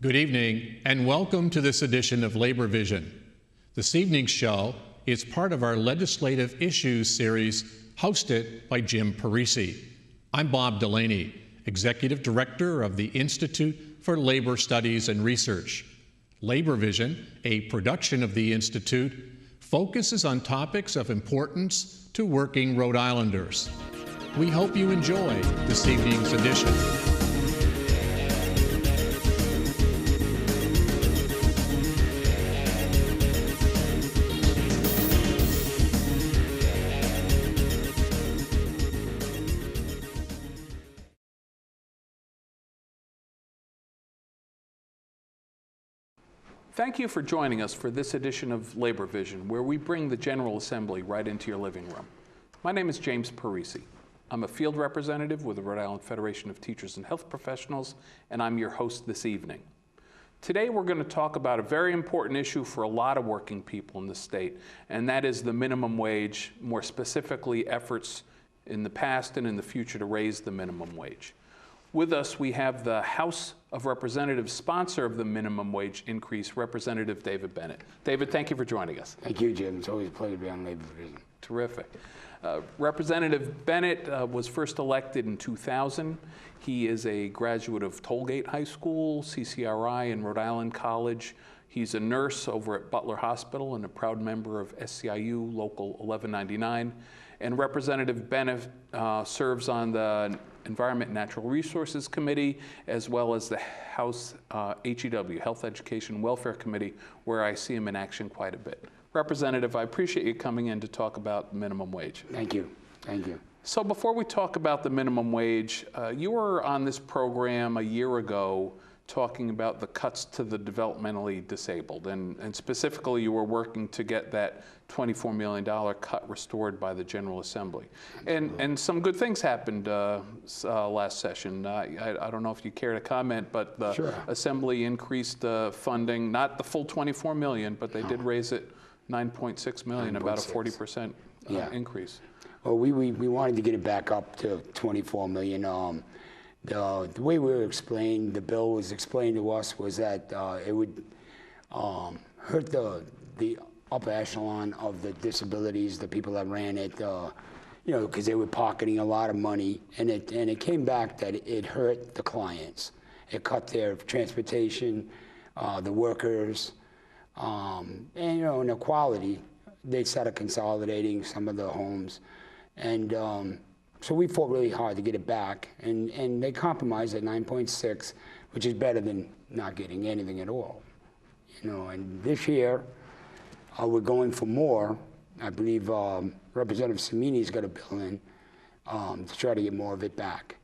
Good evening, and welcome to this edition of Labor Vision. This evening's show is part of our Legislative Issues series hosted by Jim Parisi. I'm Bob Delaney, Executive Director of the Institute for Labor Studies and Research. Labor Vision, a production of the Institute, focuses on topics of importance to working Rhode Islanders. We hope you enjoy this evening's edition. Thank you for joining us for this edition of Labor Vision, where we bring the General Assembly right into your living room. My name is James Parisi. I'm a field representative with the Rhode Island Federation of Teachers and Health Professionals, and I'm your host this evening. Today we're going to talk about a very important issue for a lot of working people in the state, and that is the minimum wage, more specifically efforts in the past and in the future to raise the minimum wage. With us, we have the House of Representatives sponsor of the minimum wage increase, Representative David Bennett. David, thank you for joining us. Thank you, Jim. It's always a pleasure to be on Labor Vision. Terrific. Representative Bennett was first elected in 2000. He is a graduate of Tollgate High School, CCRI, and Rhode Island College. He's a nurse over at Butler Hospital and a proud member of SCIU Local 1199. And Representative Bennett serves on the Environment and Natural Resources Committee, as well as the House HEW, Health Education and Welfare Committee, where I see him in action quite a bit. Representative, I appreciate you coming in to talk about minimum wage. Thank you. Thank you. So before we talk about the minimum wage, you were on this program a year ago talking about the cuts to the developmentally disabled, and specifically you were working to get that $24 million cut restored by the General Assembly. And some good things happened last session. I don't know if you care to comment, but the Sure. Assembly increased funding, not the full $24 million, but they did raise it $9.6 million, about a 40% increase. Well, we wanted to get it back up to $24 million. The way we were explained, the bill was explained to us was that it would hurt the upper echelon of the disabilities, the people that ran it, because they were pocketing a lot of money, and it came back that it hurt the clients. It cut their transportation, the workers, and the quality. They started consolidating some of the homes, and so we fought really hard to get it back, and they compromised at 9.6, which is better than not getting anything at all. And this year, we're going for more. I believe Representative Semini's got a bill in to try to get more of it back.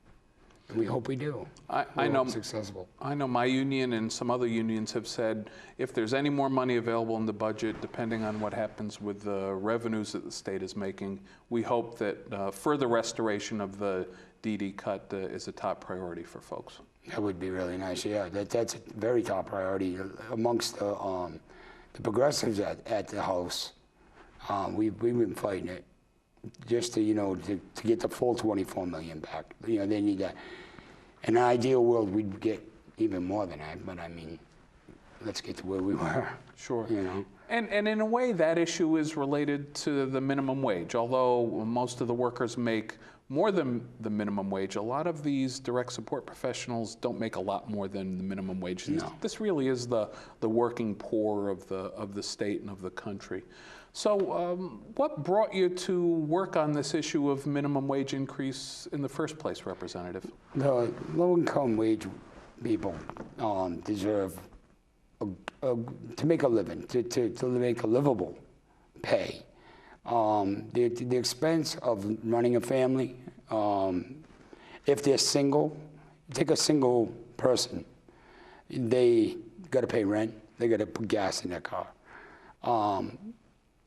And we hope we do. I know successful. I know my union and some other unions have said if there's any more money available in the budget, depending on what happens with the revenues that the state is making, we hope that further restoration of the DD cut is a top priority for folks. That would be really nice. Yeah, that's a very top priority amongst the progressives at the House. We've been fighting it just to get the full 24 million back. They need that. In an ideal world, we'd get even more than that, but I mean, let's get to where we were. Sure. And in a way, that issue is related to the minimum wage. Although most of the workers make more than the minimum wage, a lot of these direct support professionals don't make a lot more than the minimum wage. No. This really is the working poor of the state and of the country. So what brought you to work on this issue of minimum wage increase in the first place, Representative? The low-income wage people deserve to make a living, to make a livable pay. The expense of running a family, if they're single, take a single person, they got to pay rent, they got to put gas in their car.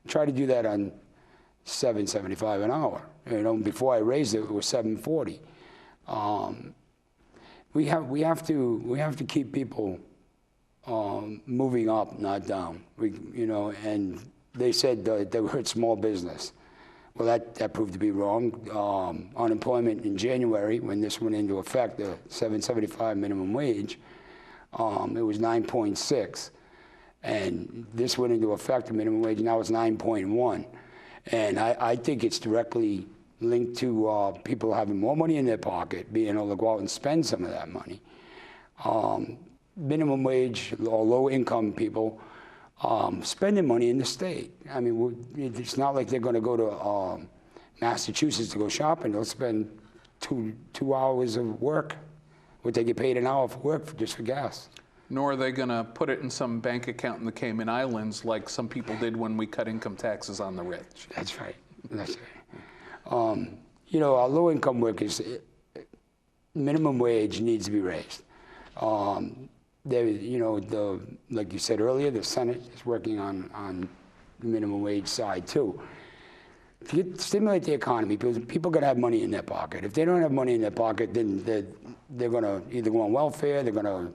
Try to do that on $7.75 an hour. Before I raised it, it was $7.40. We have to keep people moving up, not down. And they said they hurt small business. Well, that proved to be wrong. Unemployment in January, when this went into effect, the $7.75 minimum wage, It was 9.6. And this went into effect, the minimum wage, now it's 9.1. And I think it's directly linked to people having more money in their pocket, being able to go out and spend some of that money. Minimum wage or low-income people spending money in the state. I mean, it's not like they're going to go to Massachusetts to go shopping. They'll spend two hours of work, what they get paid an hour for work just for gas. Nor are they going to put it in some bank account in the Cayman Islands like some people did when we cut income taxes on the rich. That's right. That's right. You know, our low-income workers, minimum wage needs to be raised. You know, like you said earlier, the Senate is working on the minimum wage side too. To stimulate the economy, because people got to have money in their pocket. If they don't have money in their pocket, then they're going to either go on welfare, they're going to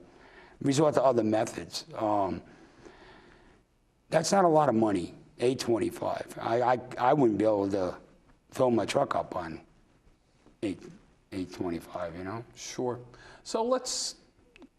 resort to other methods. That's not a lot of money, $825. I wouldn't be able to fill my truck up on $825, you know? Sure. So let's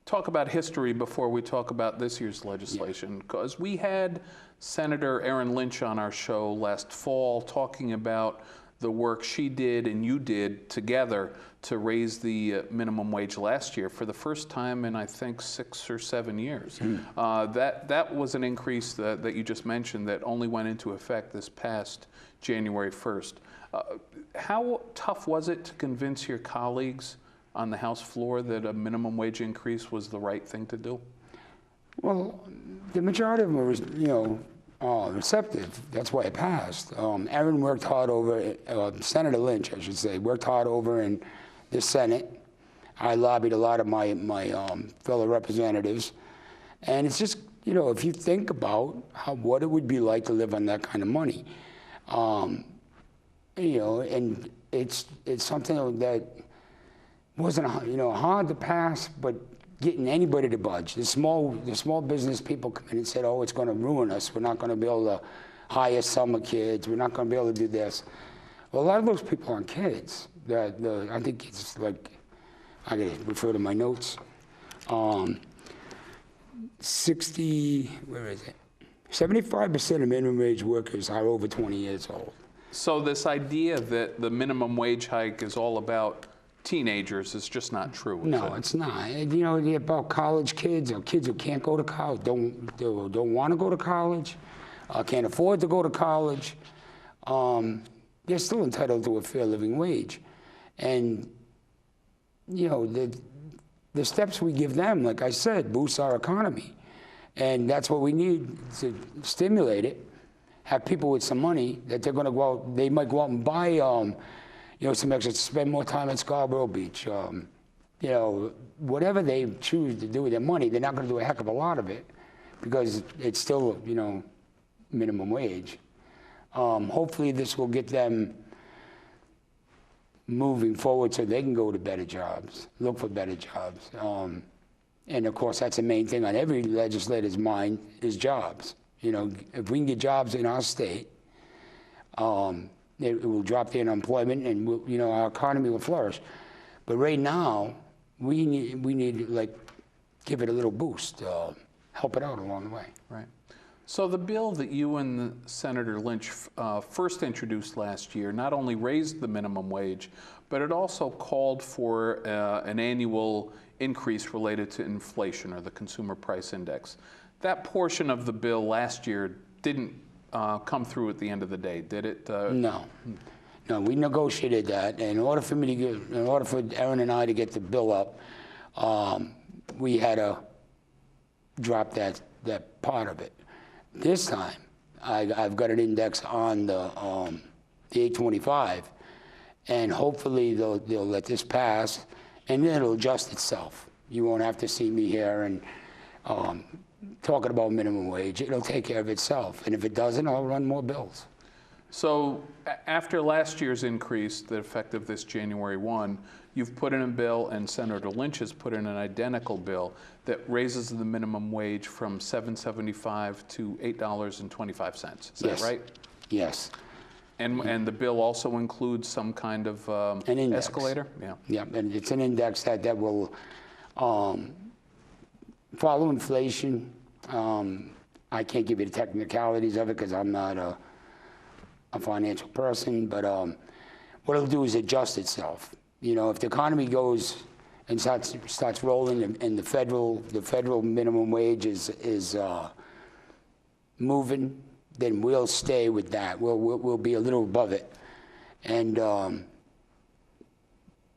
talk about history before we talk about this year's legislation, because we had Senator Erin Lynch on our show last fall talking about the work she did and you did together to raise the minimum wage last year for the first time in, I think, 6 or 7 years. That was an increase that you just mentioned that only went into effect this past January 1st. How tough was it to convince your colleagues on the House floor that a minimum wage increase was the right thing to do? Well, the majority of them were, you know, receptive. That's why it passed. Erin worked hard over, Senator Lynch, I should say, worked hard over in the Senate. I lobbied a lot of my fellow representatives. And it's just, you know, if you think about what it would be like to live on that kind of money, you know, and it's something that wasn't, you know, hard to pass, but getting anybody to budge. The small business people come in and said, oh, it's going to ruin us. We're not going to be able to hire summer kids. We're not going to be able to do this. Well, a lot of those people aren't kids. I think it's like, I got to refer to my notes. 75% of minimum wage workers are over 20 years old. So this idea that the minimum wage hike is all about teenagers is just not true. No, it's not. You know, about college kids or kids who can't go to college, don't want to go to college, can't afford to go to college. They're still entitled to a fair living wage. And, you know, the steps we give them, like I said, boosts our economy. And that's what we need to stimulate it. Have people with some money that they're going to go out, they might go out and buy, you know, some extra, spend more time at Scarborough Beach. You know, whatever they choose to do with their money, they're not going to do a heck of a lot of it because it's still, you know, minimum wage. Hopefully this will get them moving forward so they can go to better jobs, look for better jobs. And of course, that's the main thing on every legislator's mind is jobs. You know, if we can get jobs in our state, it will drop the unemployment and you know, our economy will flourish. But right now, we need to like give it a little boost, help it out along the way. Right. So the bill that you and Senator Lynch first introduced last year not only raised the minimum wage, but it also called for an annual increase related to inflation or the consumer price index. That portion of the bill last year didn't come through at the end of the day, did it? No, we negotiated that. And in order for Erin and I to get the bill up, we had to drop that part of it. This time, I've got an index on the 825, and hopefully they'll let this pass, and then it'll adjust itself. You won't have to see me here and talking about minimum wage. It'll take care of itself, and if it doesn't, I'll run more bills. So after last year's increase, the effective this January 1, you've put in a bill, and Senator Lynch has put in an identical bill that raises the minimum wage from $7.75 to $8.25. Is that right? Yes. And the bill also includes some kind of an index. Escalator? Yeah. Yeah, and it's an index that will follow inflation. I can't give you the technicalities of it because I'm not a financial person, but what it'll do is adjust itself. You know, if the economy goes and starts rolling, and the federal minimum wage is moving, then we'll stay with that. We'll be a little above it, and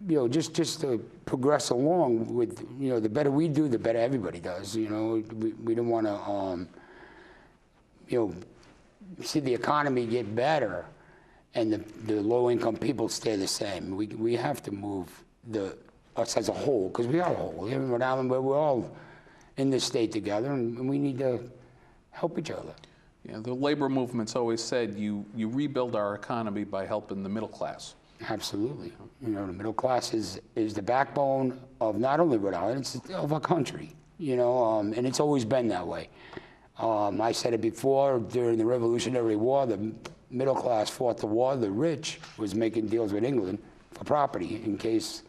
you know, just to progress along with, you know, the better we do, the better everybody does. You know, we don't want to you know, see the economy get better and the low-income people stay the same. We have to move us as a whole, because we are a whole. Here in Rhode Island, we're all in this state together, and we need to help each other. Yeah, the labor movement's always said you rebuild our economy by helping the middle class. Absolutely. You know, the middle class is the backbone of not only Rhode Island, it's of our country. You know, and it's always been that way. I said it before, during the Revolutionary War, the middle class fought the war. The rich was making deals with England for property in case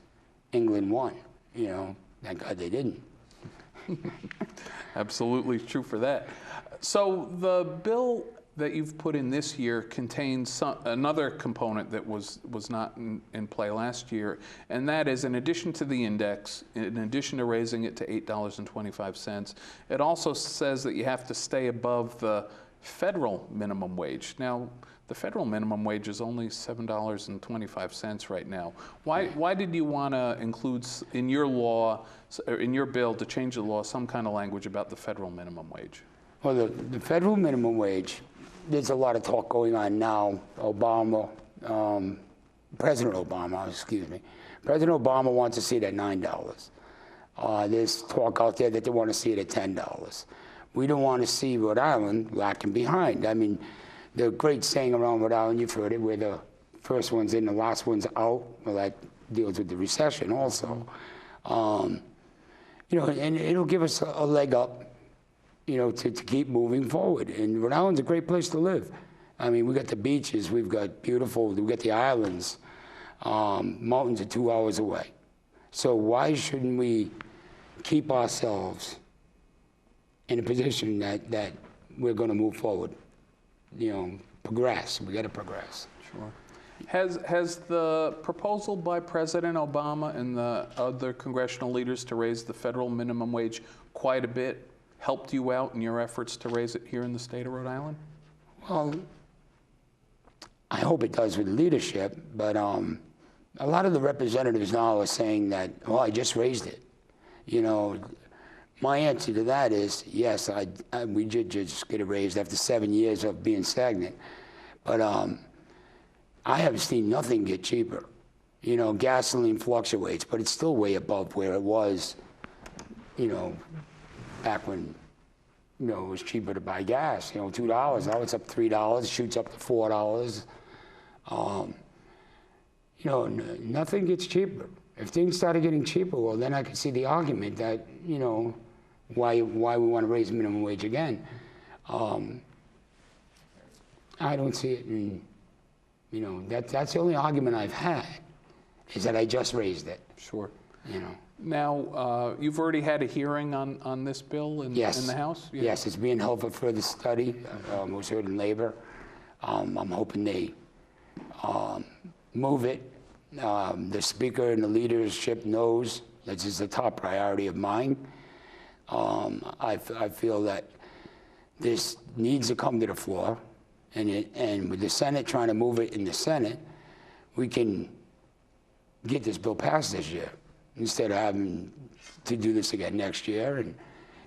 England won. You know, thank God they didn't. Absolutely true for that. So the bill that you've put in this year contains another component that was not in play last year, and that is, in addition to the index, in addition to raising it to $8.25, it also says that you have to stay above the federal minimum wage. Now, the federal minimum wage is only $7.25 right now. Why did you want to include in your law, or in your bill, to change the law, some kind of language about the federal minimum wage? Well, the federal minimum wage, there's a lot of talk going on now. President Obama, excuse me. President Obama wants to see it at $9. There's talk out there that they want to see it at $10. We don't want to see Rhode Island lacking behind. I mean, the great saying around Rhode Island, you've heard it, where the first one's in, the last one's out. Well, that deals with the recession also. You know, and it'll give us a leg up, you know, to keep moving forward. And Rhode Island's a great place to live. I mean, we got the beaches, we've got the islands. Mountains are 2 hours away. So why shouldn't we keep ourselves in a position that we're going to move forward? You know, progress. We got to progress. Sure. Has the proposal by President Obama and the other congressional leaders to raise the federal minimum wage quite a bit helped you out in your efforts to raise it here in the state of Rhode Island? Well, I hope it does with leadership, but a lot of the representatives now are saying that, well, I just raised it. You know, my answer to that is, yes, we did just get it raised after 7 years of being stagnant. But I have seen nothing get cheaper. You know, gasoline fluctuates, but it's still way above where it was, you know, back when, you know, it was cheaper to buy gas, you know, $2. Now it's up $3, shoots up to $4. You know, nothing gets cheaper. If things started getting cheaper, well, then I could see the argument that, you know, why we want to raise minimum wage again. I don't see it, and you know, that's the only argument I've had, is that I just raised it. Sure. You know. Now, you've already had a hearing on this bill in the House? Yeah. Yes, it's being held for further study. It was heard in labor. I'm hoping they move it. The Speaker and the leadership knows this is a top priority of mine. I feel that this needs to come to the floor, and with the Senate trying to move it in the Senate, we can get this bill passed this year instead of having to do this again next year. And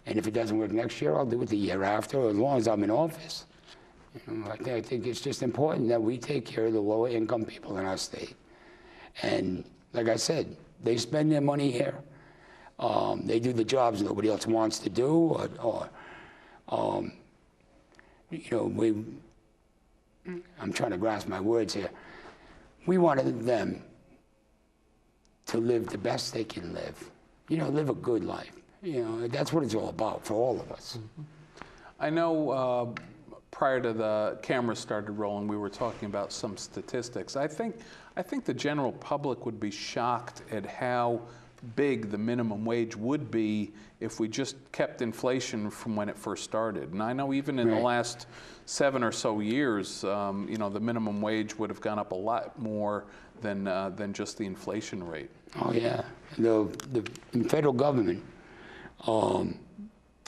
if it doesn't work next year, I'll do it the year after, or as long as I'm in office. You know, I think it's just important that we take care of the lower income people in our state. And like I said, they spend their money here. They do the jobs nobody else wants to do, or you know, I'm trying to grasp my words here. We wanted them to live the best they can live. You know, live a good life. You know, that's what it's all about for all of us. I know prior to the cameras started rolling, we were talking about some statistics. I think the general public would be shocked at how big the minimum wage would be if we just kept inflation from when it first started. And I know even in the last 7 or so years, you know, the minimum wage would have gone up a lot more than just the inflation rate. Oh yeah, the federal government,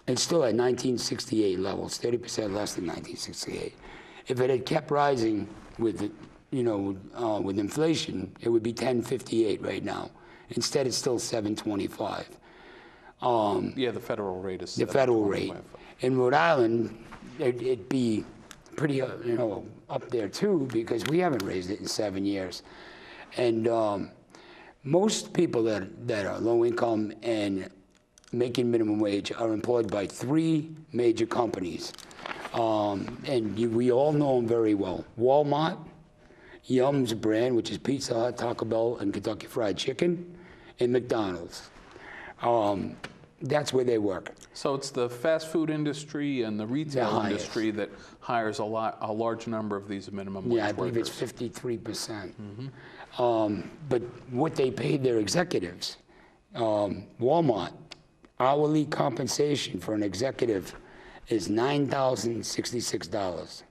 it's still at 1968 levels, 30% less than 1968. If it had kept rising with, you know, with inflation, it would be 1058 right now. Instead, it's still 725. Yeah, the federal rate is the federal rate. In Rhode Island, it'd be pretty, you know, up there too, because we haven't raised it in 7 years. And most people that are low income and making minimum wage are employed by 3 major companies. And we all know them very well. Walmart, Yum's brand, which is Pizza Hut, Taco Bell, and Kentucky Fried Chicken, and McDonald's. That's where they work. So it's the fast food industry and the retail industry that hires a large number of these minimum wage workers. Yeah, I believe it's 53%. But what they paid their executives, Walmart, hourly compensation for an executive is $9,066.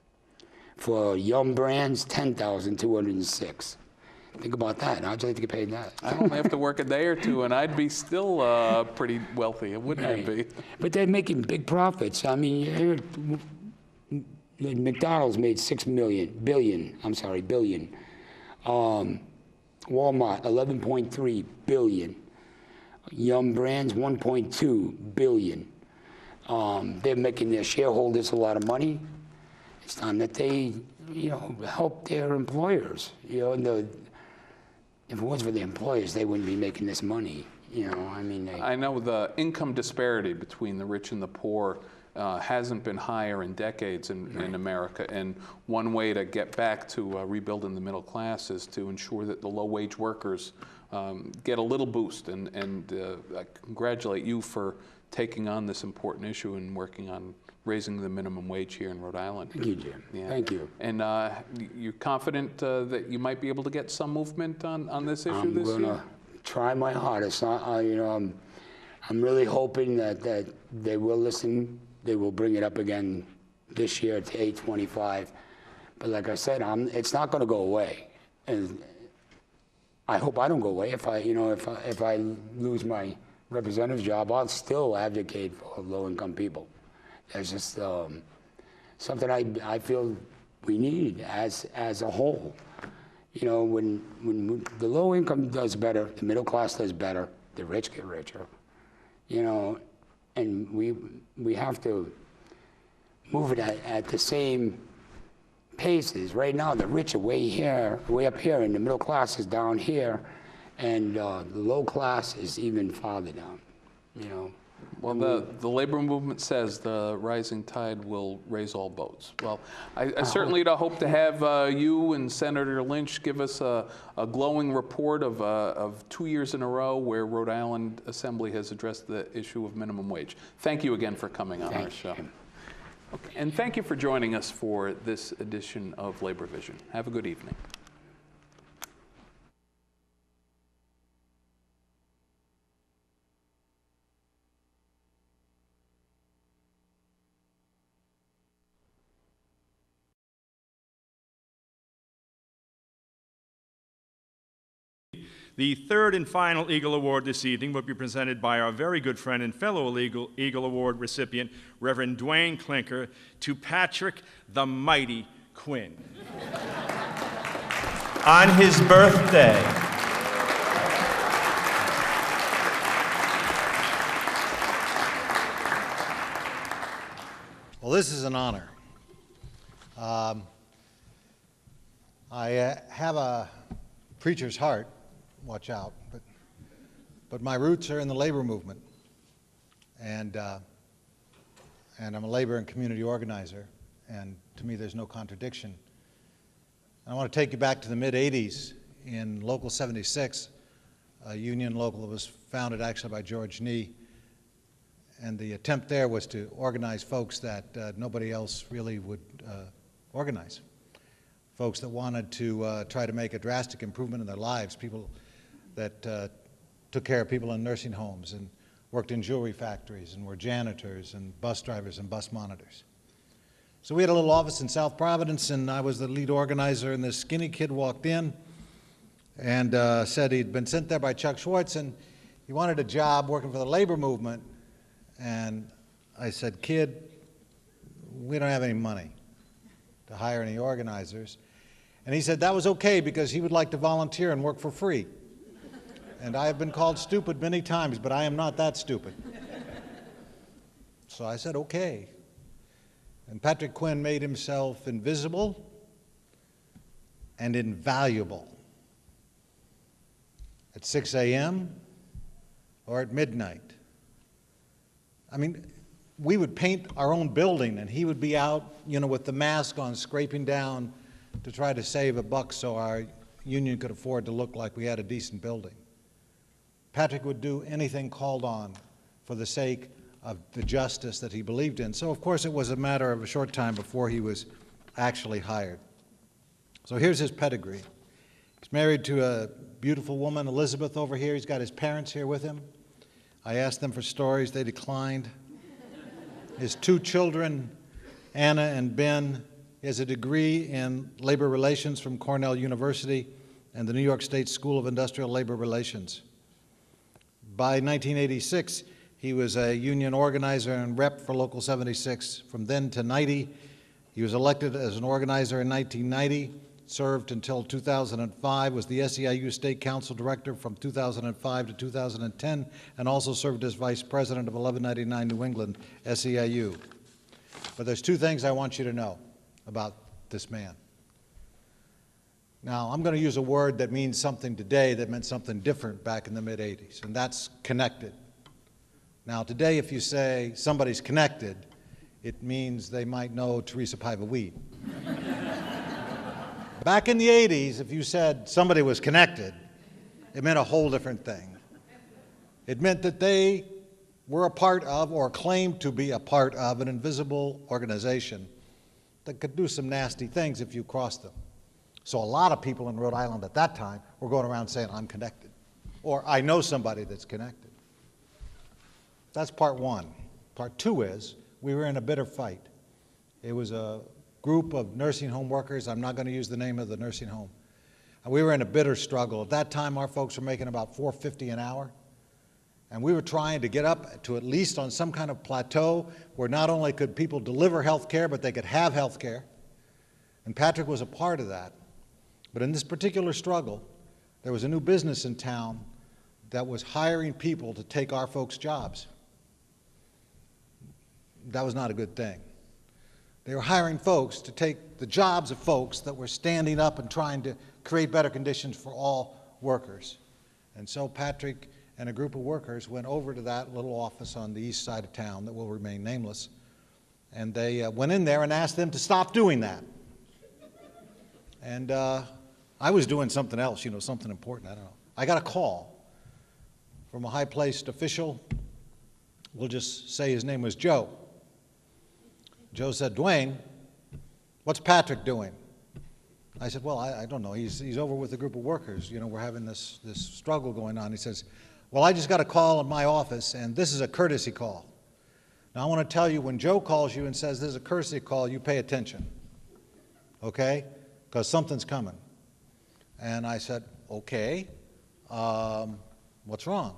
For Yum Brands, $10,206. Think about that. How'd you like to get paid that? I'd only have to work a day or two, and I'd be still pretty wealthy, wouldn't I be? But they're making big profits. I mean, McDonald's made billion. Walmart, 11.3 billion. Yum Brands, 1.2 billion. They're making their shareholders a lot of money. It's time that they, you know, help their employers. You know, and if it wasn't for the employers, they wouldn't be making this money. You know, I mean, I know the income disparity between the rich and the poor hasn't been higher in decades in America. And one way to get back to rebuilding the middle class is to ensure that the low-wage workers get a little boost. And I congratulate you for taking on this important issue and working on raising the minimum wage here in Rhode Island. Thank you, Jim. Yeah. Thank you. And you're confident that you might be able to get some movement on this issue this year? I'm going to try my hardest. You know, I'm really hoping that they will listen. They will bring it up again this year to 825. But like I said, it's not going to go away. And I hope I don't go away. If I lose my representative's job, I'll still advocate for low-income people. There's just something I feel we need as a whole. You know, when the low income does better, the middle class does better, the rich get richer. You know, and we have to move it at the same paces. Right now, the rich are way up here, and the middle class is down here, and the low class is even farther down. You know. Well, the labor movement says the rising tide will raise all boats. Well, I certainly hope to have you and Senator Lynch give us a glowing report of 2 years in a row where Rhode Island Assembly has addressed the issue of minimum wage. Thank you again for coming on our show. Okay. And thank you for joining us for this edition of Labor Vision. Have a good evening. The third and final Eagle Award this evening will be presented by our very good friend and fellow Eagle Award recipient, Reverend Dwayne Klinker, to Patrick the Mighty Quinn. On his birthday. Well, this is an honor. I have a preacher's heart. Watch out, but my roots are in the labor movement, and I'm a labor and community organizer, and to me there's no contradiction. I want to take you back to the mid-'80s in Local 76, a union local that was founded actually by George Nee, and the attempt there was to organize folks that nobody else really would organize, folks that wanted to try to make a drastic improvement in their lives, people that took care of people in nursing homes and worked in jewelry factories and were janitors and bus drivers and bus monitors. So we had a little office in South Providence, and I was the lead organizer, and this skinny kid walked in and said he'd been sent there by Chuck Schwartz, and he wanted a job working for the labor movement. And I said, kid, we don't have any money to hire any organizers. And he said that was okay because he would like to volunteer and work for free. And I have been called stupid many times, but I am not that stupid. So I said, okay. And Patrick Quinn made himself invisible and invaluable at 6 a.m. or at midnight. I mean, we would paint our own building, and he would be out, with the mask on, scraping down to try to save $1 so our union could afford to look like we had a decent building. Patrick would do anything called on for the sake of the justice that he believed in. So, of course, it was a matter of a short time before he was actually hired. So here's his pedigree. He's married to a beautiful woman, Elizabeth, over here. He's got his parents here with him. I asked them for stories. They declined. His 2 children, Anna and Ben. He has a degree in labor relations from Cornell University and the New York State School of Industrial Labor Relations. By 1986, he was a union organizer and rep for Local 76. From then to 90, he was elected as an organizer in 1990, served until 2005, was the SEIU State Council Director from 2005 to 2010, and also served as Vice President of 1199 New England SEIU. But there's 2 things I want you to know about this man. Now, I'm going to use a word that means something today that meant something different back in the mid-'80s, and that's connected. Now, today, if you say somebody's connected, it means they might know Teresa Paiva Weed. Back in the 80s, if you said somebody was connected, it meant a whole different thing. It meant that they were a part of, or claimed to be a part of, an invisible organization that could do some nasty things if you crossed them. So a lot of people in Rhode Island at that time were going around saying, I'm connected, or I know somebody that's connected. That's part 1. Part 2 is, we were in a bitter fight. It was a group of nursing home workers. I'm not going to use the name of the nursing home. And we were in a bitter struggle. At that time, our folks were making about $4.50 an hour. And we were trying to get up to at least on some kind of plateau where not only could people deliver health care, but they could have health care. And Patrick was a part of that. But in this particular struggle, there was a new business in town that was hiring people to take our folks' jobs. That was not a good thing. They were hiring folks to take the jobs of folks that were standing up and trying to create better conditions for all workers. And so Patrick and a group of workers went over to that little office on the east side of town that will remain nameless, and they went in there and asked them to stop doing that. And I was doing something else, something important, I don't know. I got a call from a high-placed official. We'll just say his name was Joe. Joe said, Dwayne, what's Patrick doing? I said, well, I don't know. He's over with a group of workers. We're having this struggle going on. He says, well, I just got a call in my office, and this is a courtesy call. Now, I want to tell you, when Joe calls you and says this is a courtesy call, you pay attention, okay? Because something's coming. And I said, okay, what's wrong?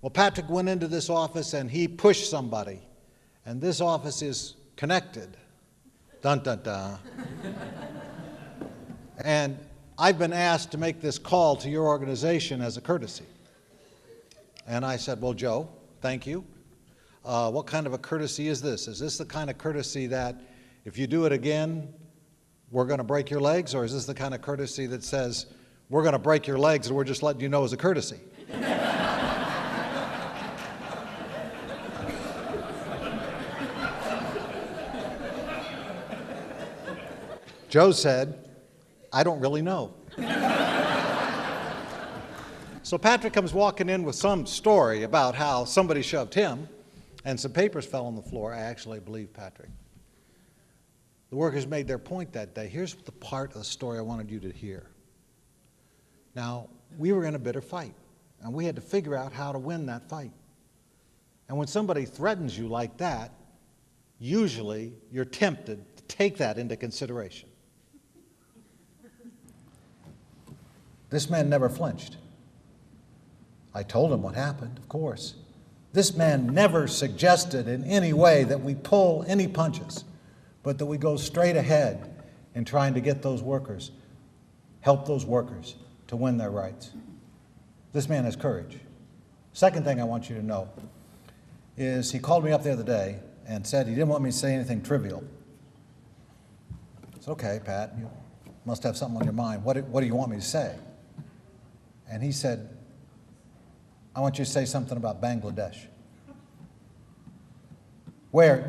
Well, Patrick went into this office, and he pushed somebody, and this office is connected. Dun, dun, dun. And I've been asked to make this call to your organization as a courtesy. And I said, well, Joe, thank you. What kind of a courtesy is this? Is this the kind of courtesy that if you do it again, we're going to break your legs? Or is this the kind of courtesy that says, we're going to break your legs and we're just letting you know as a courtesy? Joe said, I don't really know. So Patrick comes walking in with some story about how somebody shoved him and some papers fell on the floor. I actually believe Patrick. The workers made their point that day. Here's the part of the story I wanted you to hear. Now, we were in a bitter fight. And we had to figure out how to win that fight. And when somebody threatens you like that, usually you're tempted to take that into consideration. This man never flinched. I told him what happened, of course. This man never suggested in any way that we pull any punches, but that we go straight ahead in trying to get those workers, help those workers to win their rights. This man has courage. Second thing I want you to know is he called me up the other day and said he didn't want me to say anything trivial. It's okay, Pat, you must have something on your mind. What do you want me to say? And he said, I want you to say something about Bangladesh, where,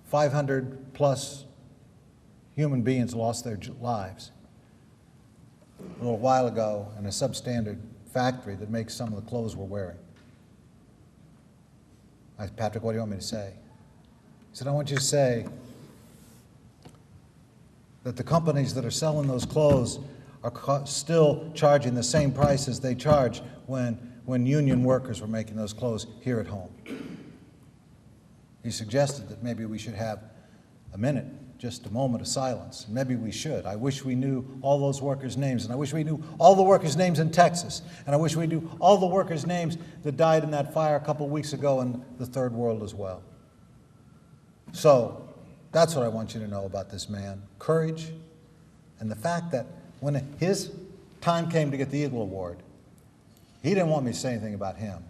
500 plus human beings lost their lives a little while ago in a substandard factory that makes some of the clothes we're wearing. I said, Patrick, what do you want me to say? He said, I want you to say that the companies that are selling those clothes are still charging the same prices they charged when union workers were making those clothes here at home. He suggested that maybe we should have a minute, just a moment of silence. Maybe we should. I wish we knew all those workers' names, and I wish we knew all the workers' names in Texas, and I wish we knew all the workers' names that died in that fire a couple weeks ago in the Third World as well. So that's what I want you to know about this man. Courage, and the fact that when his time came to get the Eagle Award, he didn't want me to say anything about him.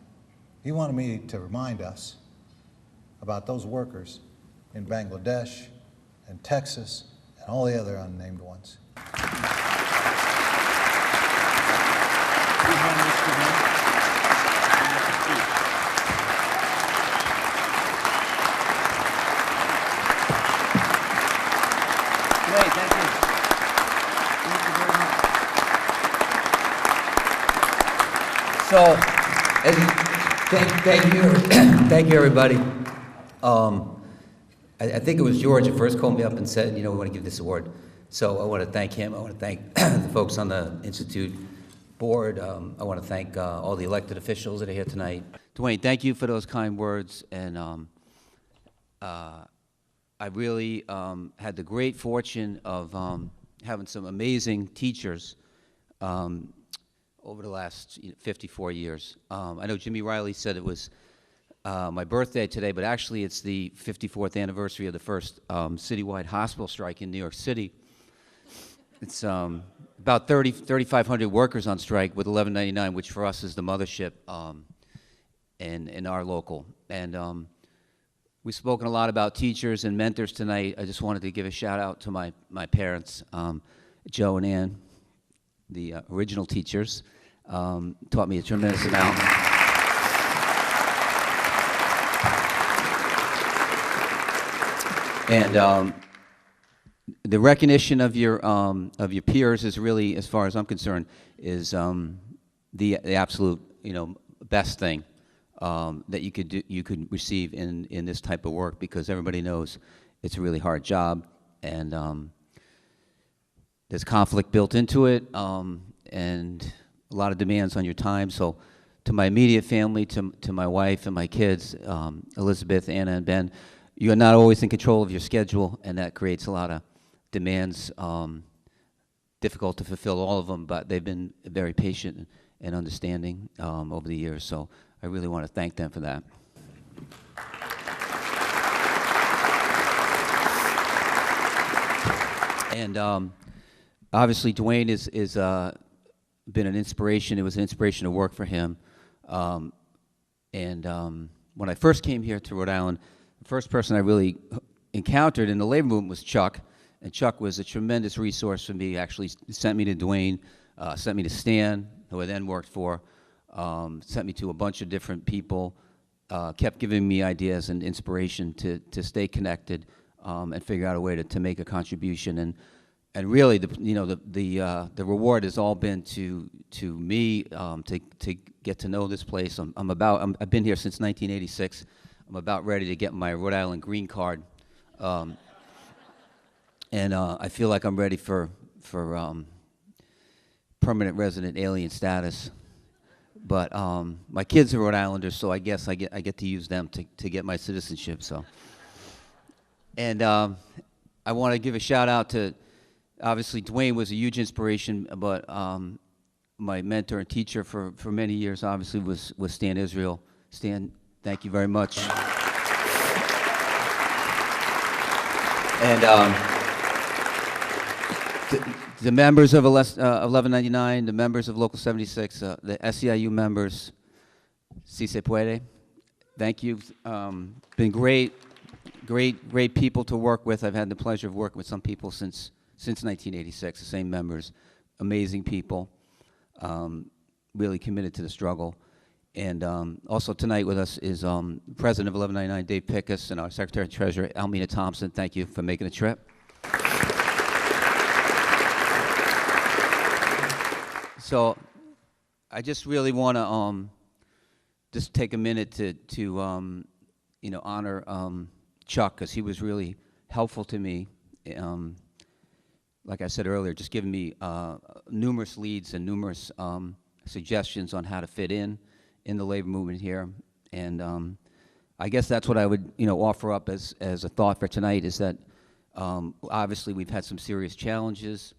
He wanted me to remind us about those workers in Bangladesh and Texas and all the other unnamed ones. Great, thank you. Thank you very much. So, thank you, thank you, everybody. I think it was George that first called me up and said, we want to give this award. So I want to thank him. I want to thank the folks on the Institute board. I want to thank all the elected officials that are here tonight. Dwayne, thank you for those kind words. And I really had the great fortune of having some amazing teachers over the last 54 years. I know Jimmy Riley said it was my birthday today, but actually it's the 54th anniversary of the first citywide hospital strike in New York City. It's about 3,500 workers on strike with 1199, which for us is the mothership in our local. And we've spoken a lot about teachers and mentors tonight. I just wanted to give a shout out to my parents, Joe and Ann, the original teachers, taught me a tremendous amount. And the recognition of your peers is really, as far as I'm concerned, is the absolute best thing that you could receive in this type of work, because everybody knows it's a really hard job, and there's conflict built into it, and a lot of demands on your time. So to my immediate family, to my wife and my kids, Elizabeth, Anna, and Ben, you're not always in control of your schedule, and that creates a lot of demands, difficult to fulfill all of them, but they've been very patient and understanding over the years, so I really want to thank them for that. And obviously Dwayne is been an inspiration. It was an inspiration to work for him. And when I first came here to Rhode Island, the first person I really encountered in the labor movement was Chuck, and Chuck was a tremendous resource for me. Actually sent me to Dwayne, sent me to Stan, who I then worked for, sent me to a bunch of different people, kept giving me ideas and inspiration to stay connected and figure out a way to make a contribution. And really, the reward has all been to me to get to know this place. I've been here since 1986. I'm about ready to get my Rhode Island green card, and I feel like I'm ready for permanent resident alien status. but my kids are Rhode Islanders, so I guess I get to use them to get my citizenship. So, and I want to give a shout out to, obviously Dwayne was a huge inspiration, but my mentor and teacher for many years obviously was Stan Israel. Stan, thank you very much. And the members of 1199, the members of Local 76, the SEIU members, si se puede, thank you. Been great people to work with. I've had the pleasure of working with some people since 1986, the same members, amazing people, really committed to the struggle. And also tonight with us is President of 1199, Dave Pickus, and our Secretary and Treasurer, Almina Thompson. Thank you for making the trip. So I just really want to just take a minute to honor Chuck, because he was really helpful to me. Like I said earlier, just giving me numerous leads and numerous suggestions on how to fit in the labor movement here. And I guess that's what I would offer up as a thought for tonight, is that obviously we've had some serious challenges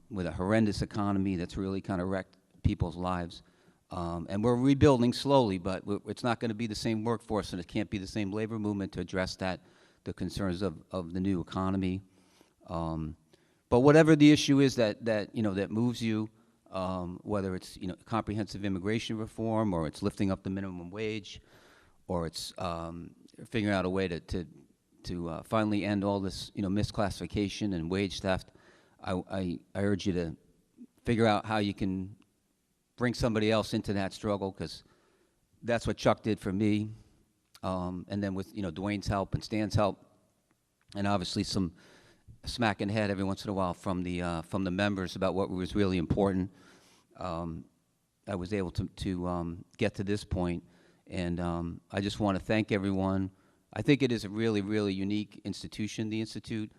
with a horrendous economy that's really kind of wrecked people's lives. And we're rebuilding slowly, but it's not going to be the same workforce, and it can't be the same labor movement to address the concerns of the new economy. But whatever the issue is that moves you, whether it's comprehensive immigration reform, or it's lifting up the minimum wage, or it's figuring out a way to finally end all this misclassification and wage theft, I urge you to figure out how you can bring somebody else into that struggle, because that's what Chuck did for me. And then with Dwayne's help and Stan's help, and obviously some smack in the head every once in a while from the members about what was really important, I was able to get to this point. And I just want to thank everyone. I think it is a really, really unique institution, the Institute.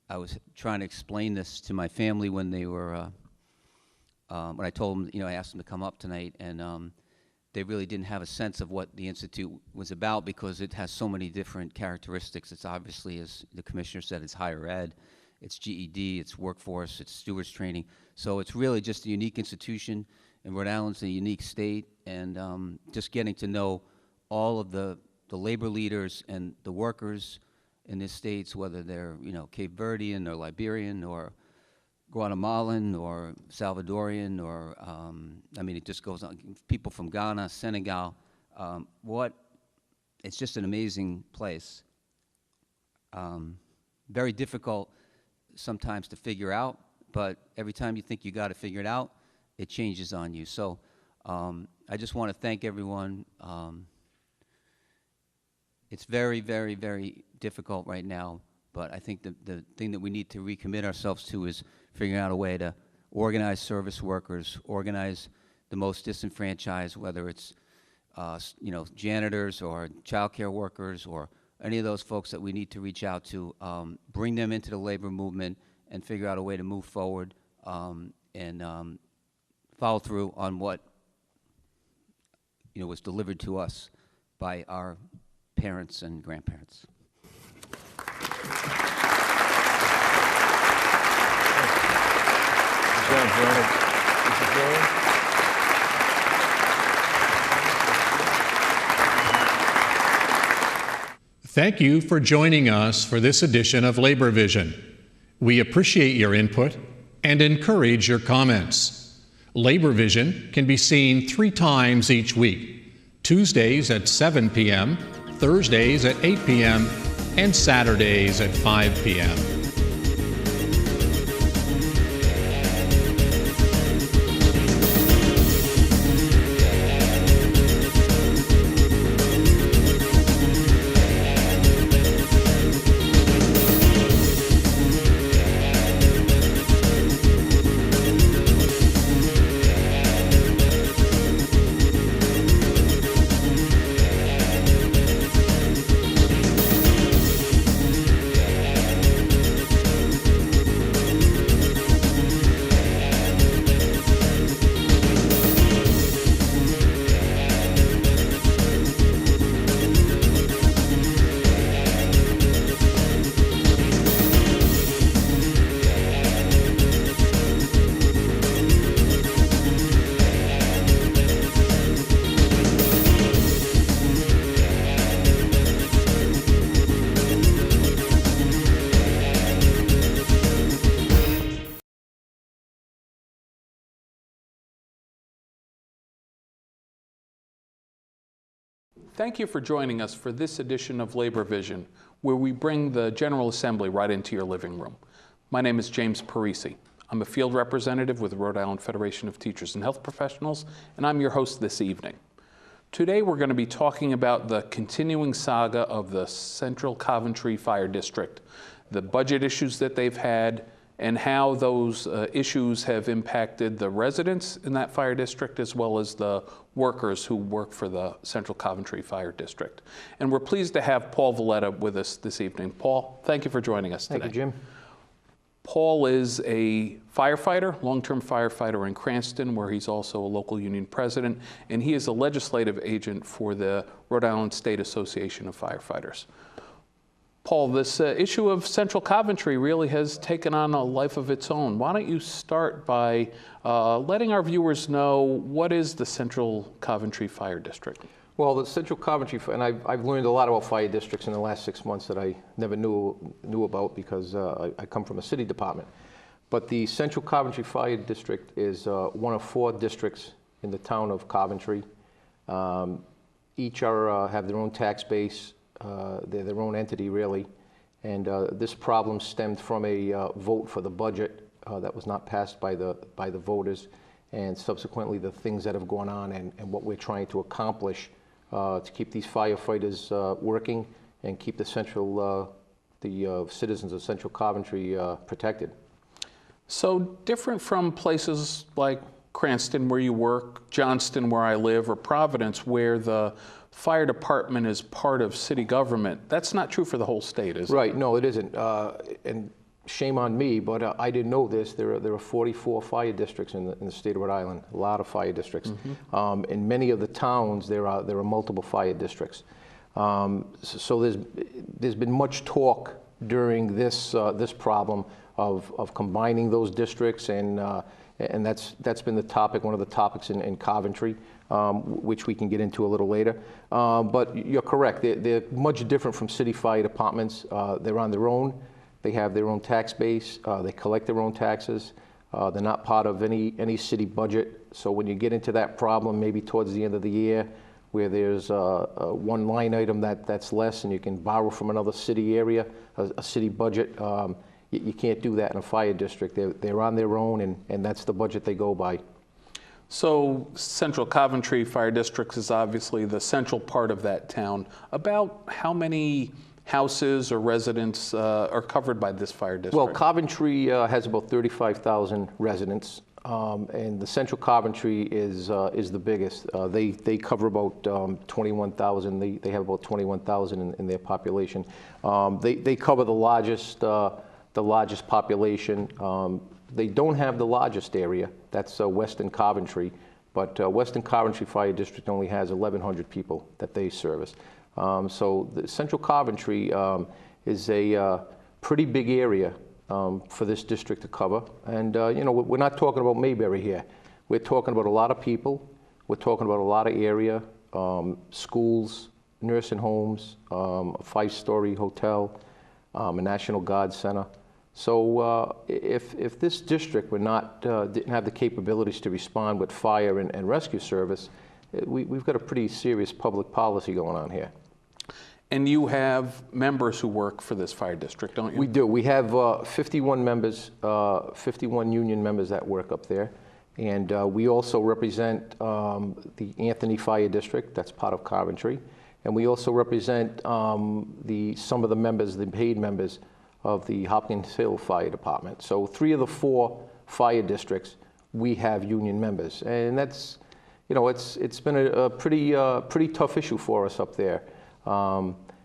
I was trying to explain this to my family when they were, when I told them, I asked them to come up tonight, and they really didn't have a sense of what the Institute was about, because it has so many different characteristics. It's obviously, as the commissioner said, it's higher ed, it's GED, it's workforce, it's stewards training. So it's really just a unique institution, and Rhode Island's a unique state, and just getting to know all of the labor leaders and the workers in this states, whether they're Cape Verdean or Liberian or Guatemalan or Salvadorian, or it just goes on. People from Ghana, Senegal, it's just an amazing place. Very difficult sometimes to figure out, but every time you think you got to figure it out, it changes on you. So I just want to thank everyone. It's very, very, very difficult right now, but I think the thing that we need to recommit ourselves to is figuring out a way to organize service workers, organize the most disenfranchised, whether it's janitors or childcare workers or any of those folks that we need to reach out to, bring them into the labor movement and figure out a way to move forward and follow through on what was delivered to us by our parents and grandparents. Thank you for joining us for this edition of Labor Vision. We appreciate your input and encourage your comments. Labor Vision can be seen 3 times each week: Tuesdays at 7 p.m., Thursdays at 8 p.m., and Saturdays at 5 p.m. Thank you for joining us for this edition of Labor Vision, where we bring the General Assembly right into your living room. My name is James Parisi. I'm a field representative with the Rhode Island Federation of Teachers and Health Professionals, and I'm your host this evening. Today we're going to be talking about the continuing saga of the Central Coventry Fire District, the budget issues that they've had, and how those issues have impacted the residents in that fire district as well as the workers who work for the Central Coventry Fire District. And we're pleased to have Paul Valletta with us this evening. Paul, thank you for joining us today. Thank you, Jim. Paul is a firefighter, long-term firefighter in Cranston, where he's also a local union president, and he is a legislative agent for the Rhode Island State Association of Firefighters. Paul, this issue of Central Coventry really has taken on a life of its own. Why don't you start by letting our viewers know what is the Central Coventry Fire District? Well, the Central Coventry, and I've learned a lot about fire districts in the last 6 months that I never knew about because I come from a city department. But the Central Coventry Fire District is one of 4 districts in the town of Coventry. Each have their own tax base. They're their own entity, really. And this problem stemmed from a vote for the budget that was not passed by the voters, and subsequently the things that have gone on and what we're trying to accomplish to keep these firefighters working and keep the citizens of Central Coventry protected. So different from places like Cranston, where you work, Johnston, where I live, or Providence, where the fire department is part of city government. That's not true for the whole state, is it? Right, no, it isn't. And shame on me, but I didn't know this. There are 44 fire districts in the state of Rhode Island, a lot of fire districts. Mm-hmm. In many of the towns, there are multiple fire districts. So there's been much talk during this problem of combining those districts, and that's been the topic, one of the topics in Coventry, which we can get into a little later. But you're correct. They're much different from city fire departments. They're on their own. They have their own tax base. They collect their own taxes. They're not part of any city budget. So when you get into that problem, maybe towards the end of the year, where there's one line item that's less and you can borrow from another city area, a city budget, you can't do that in a fire district. They're on their own, and that's the budget they go by. So Central Coventry Fire District is obviously the central part of that town. About how many houses or residents are covered by this fire district? Well, Coventry has about 35,000 residents, and the Central Coventry is the biggest. They cover about 21,000. They have about 21,000 in their population. They cover the largest population. They don't have the largest area. That's Western Coventry, but Western Coventry Fire District only has 1,100 people that they service. So the Central Coventry is a pretty big area for this district to cover. And we're not talking about Mayberry here. We're talking about a lot of people. We're talking about a lot of area, schools, nursing homes, a 5-story hotel, a National Guard Center. So if this district didn't have the capabilities to respond with fire and rescue service, we've got a pretty serious public policy going on here. And you have members who work for this fire district, don't you? We do. We have 51 members, 51 union members that work up there. And we also represent the Anthony Fire District, that's part of Coventry. And we also represent some of the members, the paid members, of the Hopkins Hill Fire Department. So 3 of the 4 fire districts, we have union members. And that's, it's been a pretty tough issue for us up there,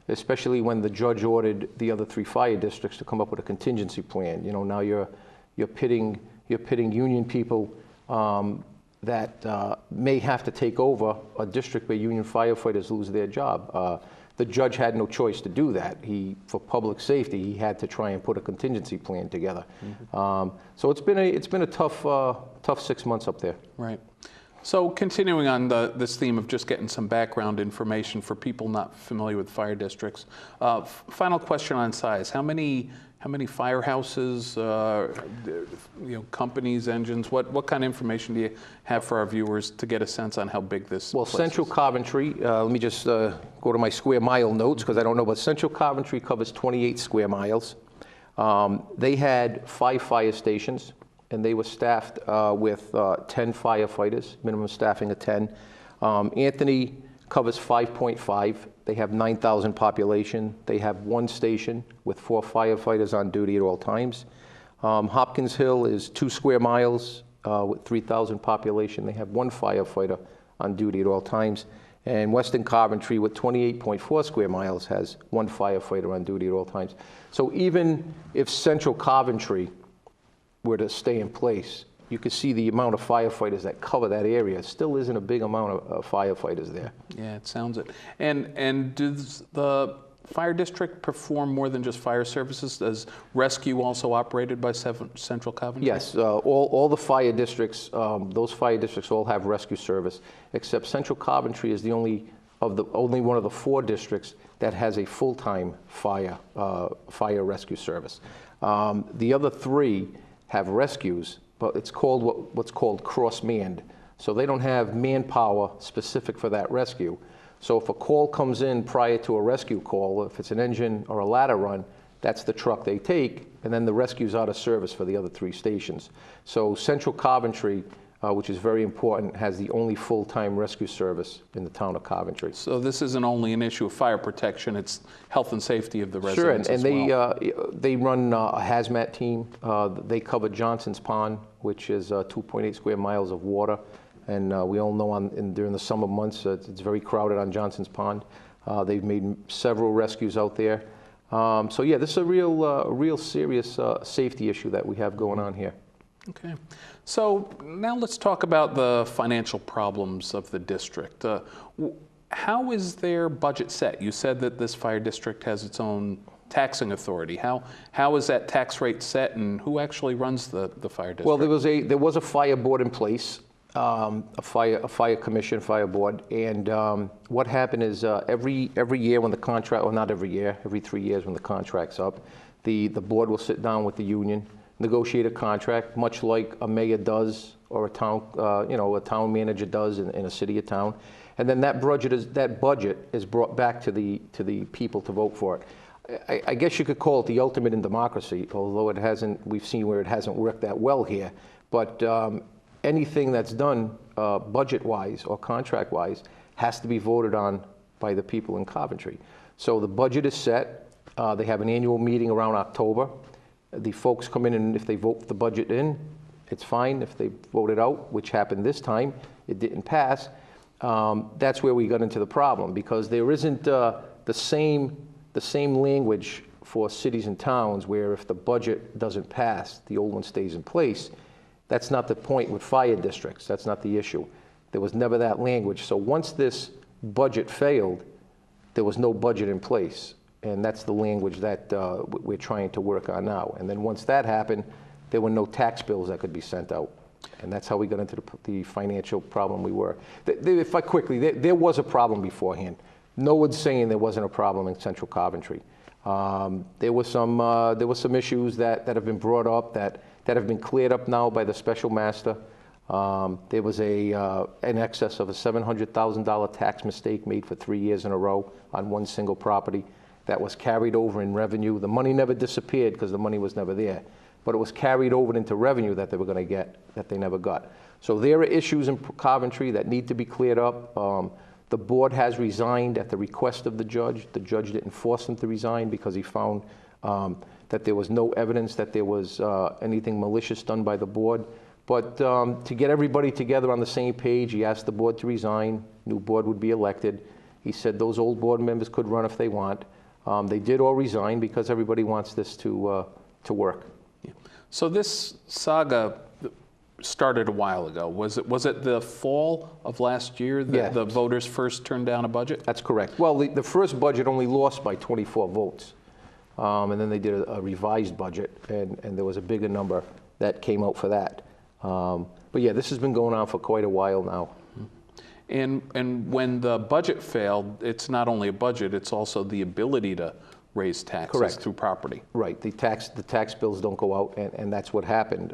especially when the judge ordered the other 3 fire districts to come up with a contingency plan. Now you're pitting union people that may have to take over a district where union firefighters lose their job. The judge had no choice to do that. For public safety, he had to try and put a contingency plan together. Mm-hmm. So it's been a tough 6 months up there. Right. So continuing on this theme of just getting some background information for people not familiar with fire districts, final question on size. How many how many firehouses, companies, engines? What kind of information do you have for our viewers to get a sense on how big this Well, place Central is? Coventry, let me just go to my square mile notes because I don't know, but Central Coventry covers 28 square miles. They had 5 fire stations, and they were staffed with 10 firefighters, minimum staffing of 10. Anthony covers 5.5. They have 9,000 population. They have 1 station with 4 firefighters on duty at all times. Hopkins Hill is 2 square miles with 3,000 population. They have 1 firefighter on duty at all times. And Western Coventry with 28.4 square miles has 1 firefighter on duty at all times. So even if Central Coventry were to stay in place, you could see the amount of firefighters that cover that area. It still isn't a big amount of firefighters there. Yeah, it sounds it. And does the fire district perform more than just fire services? Does rescue also operated by Central Coventry? Yes, all the fire districts, those fire districts all have rescue service, except Central Coventry is the only one of the 4 districts that has a full-time fire rescue service. The other 3 have rescues, but it's called what's called cross-manned. So they don't have manpower specific for that rescue. So if a call comes in prior to a rescue call, if it's an engine or a ladder run, that's the truck they take, and then the rescue's out of service for the other 3 stations. So Central Coventry, which is very important, has the only full-time rescue service in the town of Coventry. So this isn't only an issue of fire protection, it's health and safety of the residents as well. Sure, and they run a hazmat team. They cover Johnson's Pond, which is 2.8 square miles of water. And we all know during the summer months, it's very crowded on Johnson's Pond. They've made several rescues out there. So yeah, this is a real serious safety issue that we have going on here. Okay. So now let's talk about the financial problems of the district. How is their budget set? You said that this fire district has its own taxing authority. How is that tax rate set, and who actually runs the fire district? Well, there was a fire board in place, a fire commission, fire board, and what happened is every year when the contract, or not every year, every 3 years when the contract's up, the board will sit down with the union, negotiate a contract, much like a mayor does or a town manager does in a city or town, and then that budget is brought back to the people to vote for it. I guess you could call it the ultimate in democracy, although it hasn't. We've seen where it hasn't worked that well here. But anything that's done budget-wise or contract-wise has to be voted on by the people in Coventry. So the budget is set. They have an annual meeting around October. The folks come in, and if they vote the budget in, it's fine. If they vote it out, which happened this time, it didn't pass. That's where we got into the problem, because there isn't the same language for cities and towns where if the budget doesn't pass, the old one stays in place. That's not the point with fire districts. That's not the issue. There was never that language. So once this budget failed, there was no budget in place. And that's the language that we're trying to work on now. And then once that happened, there were no tax bills that could be sent out. And that's how we got into the financial problem we were. If I quickly, there was a problem beforehand. No one's saying there wasn't a problem in Central Coventry. There were some issues that have been brought up that have been cleared up now by the special master. There was an excess of a $700,000 tax mistake made for 3 years in a row on one single property that was carried over in revenue. The money never disappeared because the money was never there, but it was carried over into revenue that they were going to get that they never got. So there are issues in Coventry that need to be cleared up. The board has resigned at the request of the judge. The judge didn't force them to resign because he found that there was no evidence that there was anything malicious done by the board. But to get everybody together on the same page, he asked the board to resign. New board would be elected. He said those old board members could run if they want. They did all resign because everybody wants this to work. Yeah. So this saga started a while ago. Was it the fall of last year that the voters first turned down a budget? That's correct. Well, the first budget only lost by 24 votes. And then they did a revised budget, and there was a bigger number that came out for that. But yeah, this has been going on for quite a while now. And when the budget failed, it's not only a budget, it's also the ability to raise taxes Correct. through property. Right, the tax bills don't go out, and that's what happened.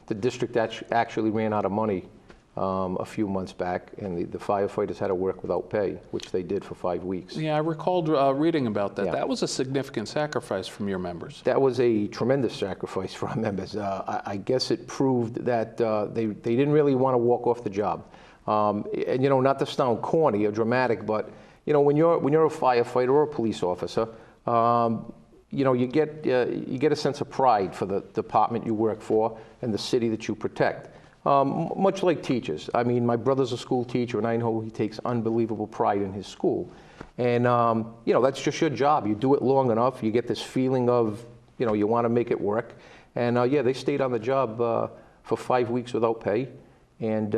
The district actually ran out of money a few months back, and the firefighters had to work without pay, which they did for 5 weeks. Yeah, I recalled reading about that. Yeah. That was a significant sacrifice from your members. That was a tremendous sacrifice for our members. I guess it proved that they didn't really want to walk off the job. And you know, not to sound corny or dramatic, but you know, when you're a firefighter or a police officer, you know, you get a sense of pride for the department you work for and the city that you protect. Much like teachers. I mean, my brother's a school teacher, and I know he takes unbelievable pride in his school. And, you know, that's just your job. You do it long enough, you get this feeling of, you know, you want to make it work. And, yeah, they stayed on the job for 5 weeks without pay. And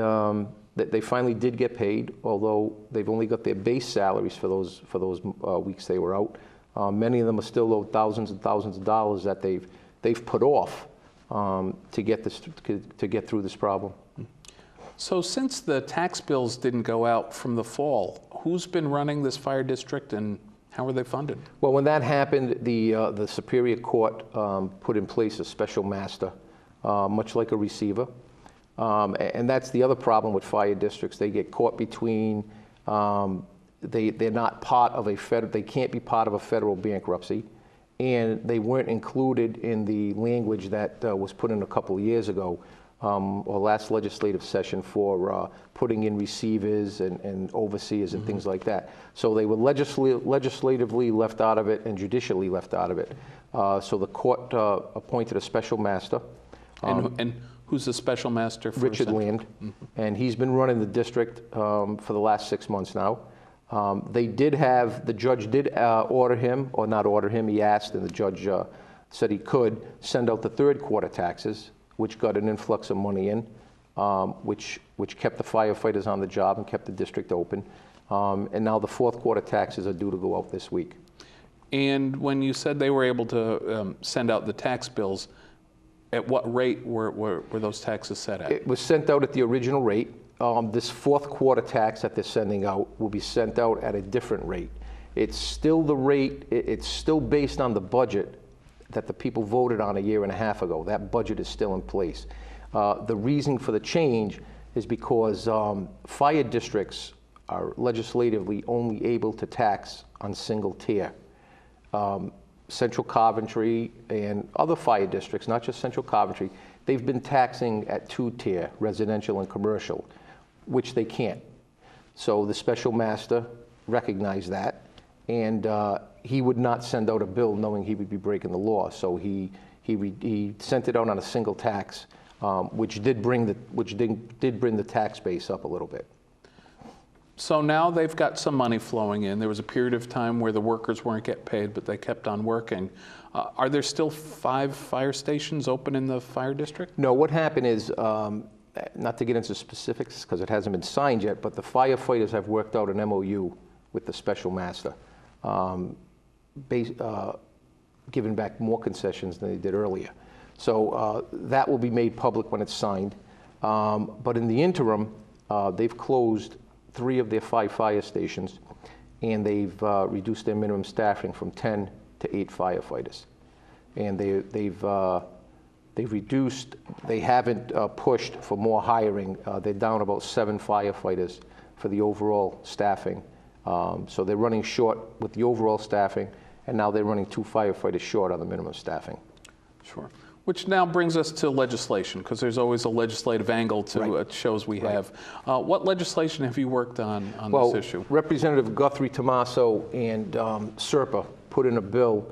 they finally did get paid, although they've only got their base salaries for those weeks they were out. Many of them are still owed thousands and thousands of dollars that they've put off to get through this problem. So since the tax bills didn't go out from the fall, who's been running this fire district and how are they funded? Well, when that happened, the Superior Court put in place a special master, much like a receiver. And that's the other problem with fire districts. They get caught between, they're not part of they can't be part of a federal bankruptcy. And they weren't included in the language that was put in a couple of years ago, or last legislative session, for putting in receivers and overseers and things like that. So they were legislatively left out of it and judicially left out of it. So the court appointed a special master. And who's the special master for Richard Land, and he's been running the district for the last 6 months now. The judge did order him, or not order him, he asked, and the judge said he could send out the third quarter taxes, which got an influx of money in, which kept the firefighters on the job and kept the district open. And now the fourth quarter taxes are due to go out this week. And when you said they were able to send out the tax bills, at what rate were those taxes set at? It was sent out at the original rate. This fourth quarter tax that they're sending out will be sent out at a different rate. It's still the rate, it's still based on the budget that the people voted on a year and a half ago. That budget is still in place. The reason for the change is because fire districts are legislatively only able to tax on single tier. Central Coventry and other fire districts, not just Central Coventry, they've been taxing at two-tier, residential and commercial, which they can't. So the special master recognized that, and he would not send out a bill knowing he would be breaking the law. So he sent it out on a single tax, which did bring the tax base up a little bit. So now they've got some money flowing in. There was a period of time where the workers weren't getting paid, but they kept on working. Are there still 5 fire stations open in the fire district? No, what happened is, not to get into specifics because it hasn't been signed yet, but the firefighters have worked out an MOU with the special master, giving back more concessions than they did earlier. So that will be made public when it's signed. But in the interim, they've closed 3 of their 5 fire stations, and they've reduced their minimum staffing from 10 to 8 firefighters. And they haven't pushed for more hiring. They're down about 7 firefighters for the overall staffing. So they're running short with the overall staffing, and now they're running 2 firefighters short on the minimum staffing. Sure. Which now brings us to legislation, because there's always a legislative angle to Right. shows we have. What legislation have you worked on this issue? Representative Guthrie Tomaso and Serpa put in a bill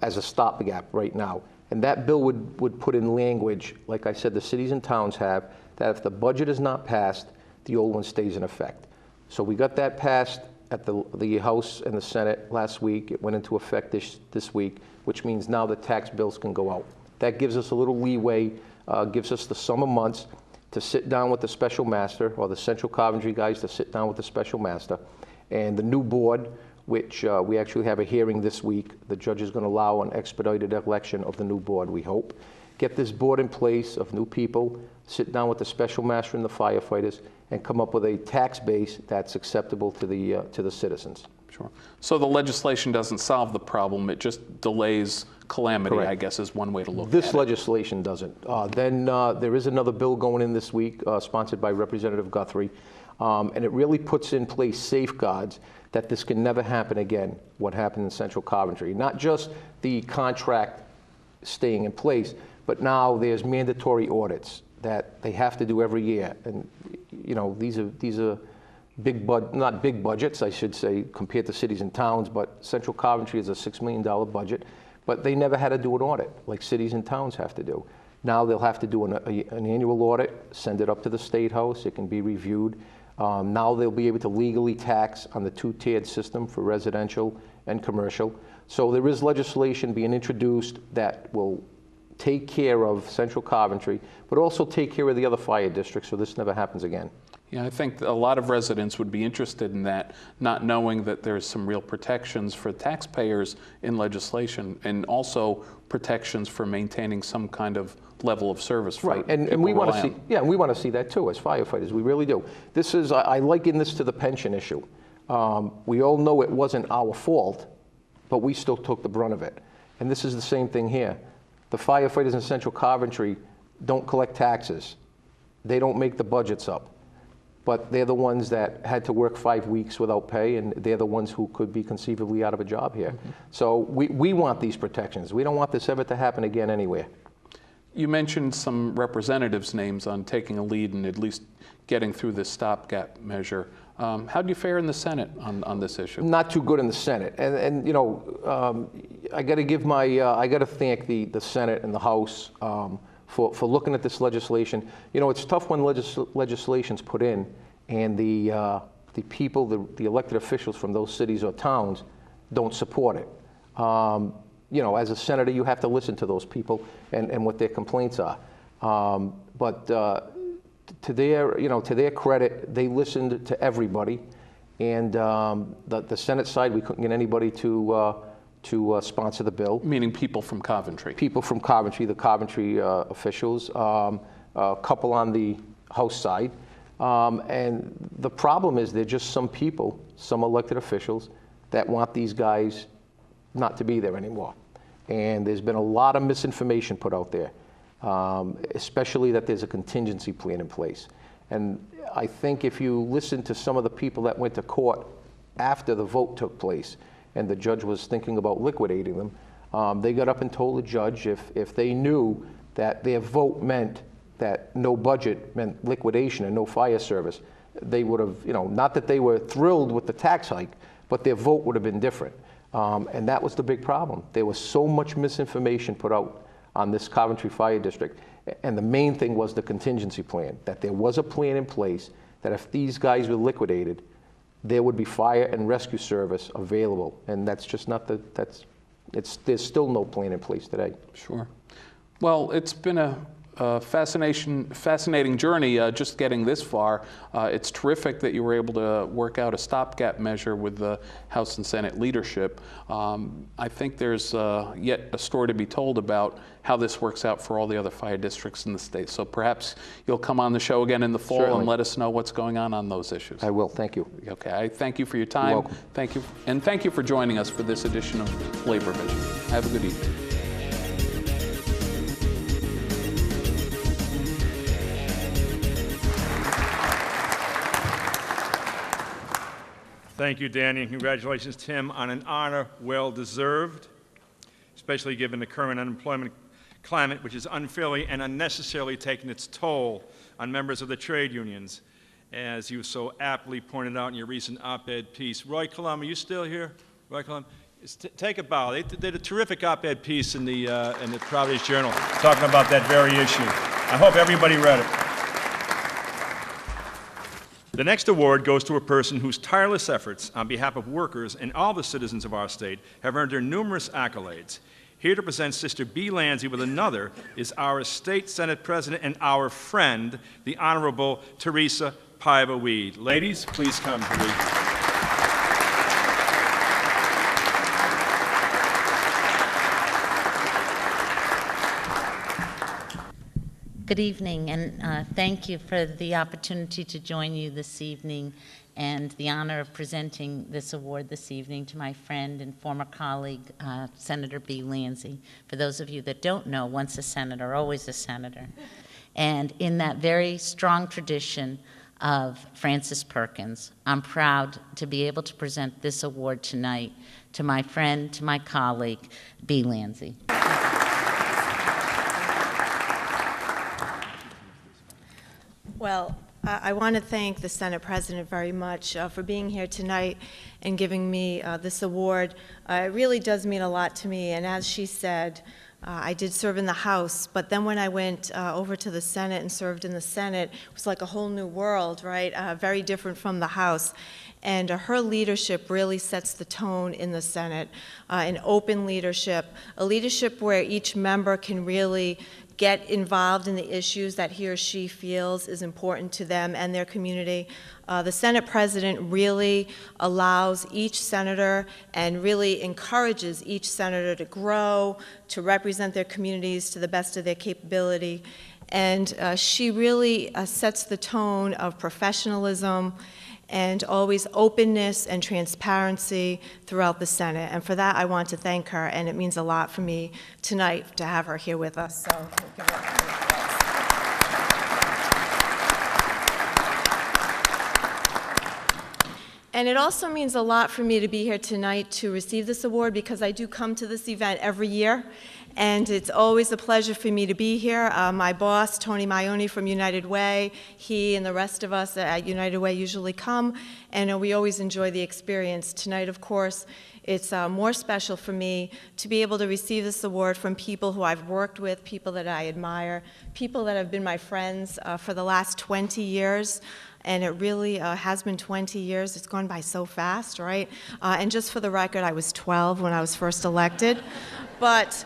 as a stopgap right now. And that bill would put in language, like I said, the cities and towns have, that if the budget is not passed, the old one stays in effect. So we got that passed at the House and the Senate last week. It went into effect this week, which means now the tax bills can go out. That gives us a little leeway, gives us the summer months to sit down with the special master, or the Central Coventry guys to sit down with the special master, and the new board, which we actually have a hearing this week. The judge is going to allow an expedited election of the new board, we hope. Get this board in place of new people, sit down with the special master and the firefighters, and come up with a tax base that's acceptable to the citizens. Sure. So the legislation doesn't solve the problem, it just delays calamity, Correct. I guess is one way to look at This it. legislation doesn't. Then there is another bill going in this week, sponsored by Representative Guthrie, and it really puts in place safeguards that this can never happen again, what happened in Central Coventry. Not just the contract staying in place, but now there's mandatory audits that they have to do every year. And you know, these are not big budgets, I should say, compared to cities and towns, but Central Coventry is a $6 million budget, but they never had to do an audit like cities and towns have to do. Now they'll have to do an annual audit, send it up to the State House, it can be reviewed. Now they'll be able to legally tax on the two-tiered system for residential and commercial. So there is legislation being introduced that will take care of Central Coventry, but also take care of the other fire districts so this never happens again. Yeah, I think a lot of residents would be interested in that, not knowing that there's some real protections for taxpayers in legislation, and also protections for maintaining some kind of level of service for Right, and people we want to rely see, on. yeah, we want to see that too as firefighters, we really do. This is, I liken this to the pension issue. We all know it wasn't our fault, but we still took the brunt of it. And this is the same thing here. The firefighters in Central Coventry don't collect taxes. They don't make the budgets up. But they're the ones that had to work 5 weeks without pay, and they're the ones who could be conceivably out of a job here. So we want these protections. We don't want this ever to happen again anywhere. You mentioned some representatives' names on taking a lead and at least getting through this stopgap measure. How do you fare in the Senate on this issue? Not too good in the Senate, and you know, I got to give my, I got to thank the Senate and the House for looking at this legislation. You know, it's tough when legislation's put in, and the people, the elected officials from those cities or towns, don't support it. You know, as a senator, you have to listen to those people and what their complaints are. But to their credit, they listened to everybody, and the Senate side, we couldn't get anybody to sponsor the bill. Meaning people from Coventry. People from Coventry, the Coventry officials, a couple on the House side. And the problem is there are just some people, some elected officials, that want these guys not to be there anymore. And there's been a lot of misinformation put out there, especially that there's a contingency plan in place. And I think if you listen to some of the people that went to court after the vote took place and the judge was thinking about liquidating them, they got up and told the judge if they knew that their vote meant that no budget meant liquidation and no fire service, they would have, you know, not that they were thrilled with the tax hike, but their vote would have been different. And that was the big problem. There was so much misinformation put out on this Coventry Fire District. And the main thing was the contingency plan, that there was a plan in place that if these guys were liquidated, there would be fire and rescue service available. And that's just not there's still no plan in place today. Sure. Well, it's been a fascinating journey just getting this far. It's terrific that you were able to work out a stopgap measure with the House and Senate leadership. I think there's yet a story to be told about how this works out for all the other fire districts in the state. So perhaps you'll come on the show again in the fall Certainly. and let us know what's going on those issues. I will. Thank you. Okay. I thank you for your time. You're welcome. Thank you. And thank you for joining us for this edition of Labor Vision. Have a good evening. Thank you, Danny, and congratulations, Tim, on an honor well deserved, especially given the current unemployment climate, which is unfairly and unnecessarily taking its toll on members of the trade unions, as you so aptly pointed out in your recent op-ed piece. Roy Colum, are you still here? Roy Colum, take a bow. They did a terrific op-ed piece in the Providence Journal talking about that very issue. I hope everybody read it. The next award goes to a person whose tireless efforts on behalf of workers and all the citizens of our state have earned her numerous accolades. Here to present Sister B. Landsey with another is our State Senate President and our friend, the Honorable Teresa Paiva-Weed. Ladies, please come to the... Good evening, and thank you for the opportunity to join you this evening and the honor of presenting this award this evening to my friend and former colleague, Senator B. Lanzi. For those of you that don't know, once a senator, always a senator. And in that very strong tradition of Frances Perkins, I'm proud to be able to present this award tonight to my friend, to my colleague, B. Lanzi. Well, I want to thank the Senate President very much for being here tonight and giving me this award. It really does mean a lot to me, and as she said, I did serve in the House, but then when I went over to the Senate and served in the Senate, it was like a whole new world, right? Very different from the House. And her leadership really sets the tone in the Senate, an open leadership, a leadership where each member can really get involved in the issues that he or she feels is important to them and their community. The Senate President really allows each senator and really encourages each senator to grow, to represent their communities to the best of their capability. And she really sets the tone of professionalism and always openness and transparency throughout the Senate. And for that, I want to thank her, and it means a lot for me tonight to have her here with us. So, give her a round of applause. And it also means a lot for me to be here tonight to receive this award, because I do come to this event every year. And it's always a pleasure for me to be here. My boss, Tony Maioni from United Way, he and the rest of us at United Way usually come, and we always enjoy the experience. Tonight, of course, it's more special for me to be able to receive this award from people who I've worked with, people that I admire, people that have been my friends for the last 20 years. And it really has been 20 years. It's gone by so fast, right? And just for the record, I was 12 when I was first elected. But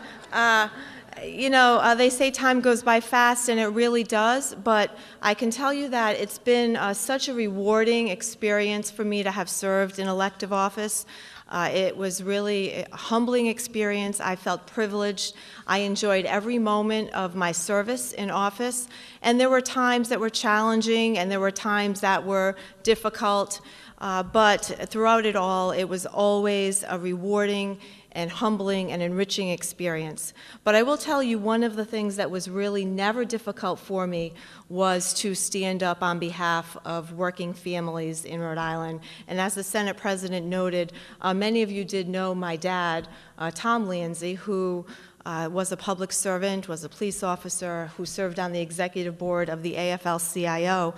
you know, they say time goes by fast, and it really does, but I can tell you that it's been such a rewarding experience for me to have served in elective office. It was really a humbling experience. I felt privileged. I enjoyed every moment of my service in office, and there were times that were challenging, and there were times that were difficult, but throughout it all, it was always a rewarding and humbling and enriching experience. But I will tell you, one of the things that was really never difficult for me was to stand up on behalf of working families in Rhode Island. And as the Senate President noted, many of you did know my dad, Tom Lanzi, who was a public servant, was a police officer, who served on the executive board of the AFL-CIO.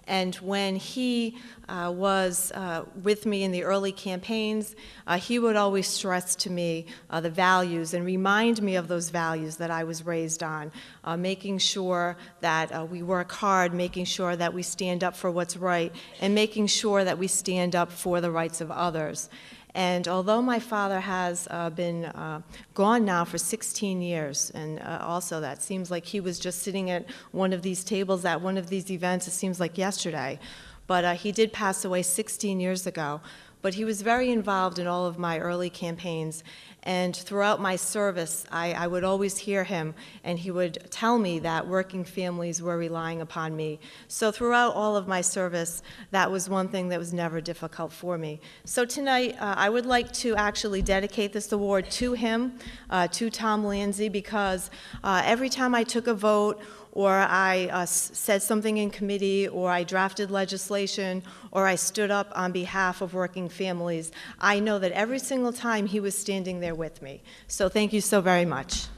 And when he was with me in the early campaigns, he would always stress to me the values and remind me of those values that I was raised on, making sure that we work hard, making sure that we stand up for what's right, and making sure that we stand up for the rights of others. And although my father has been gone now for 16 years, and also that seems like he was just sitting at one of these tables at one of these events, it seems like yesterday, but he did pass away 16 years ago. But he was very involved in all of my early campaigns, and throughout my service, I would always hear him, and he would tell me that working families were relying upon me. So throughout all of my service, that was one thing that was never difficult for me. So tonight, I would like to actually dedicate this award to him, to Tom Lanzi, because every time I took a vote, or I said something in committee, or I drafted legislation, or I stood up on behalf of working families, I know that every single time he was standing there with me. So thank you so very much.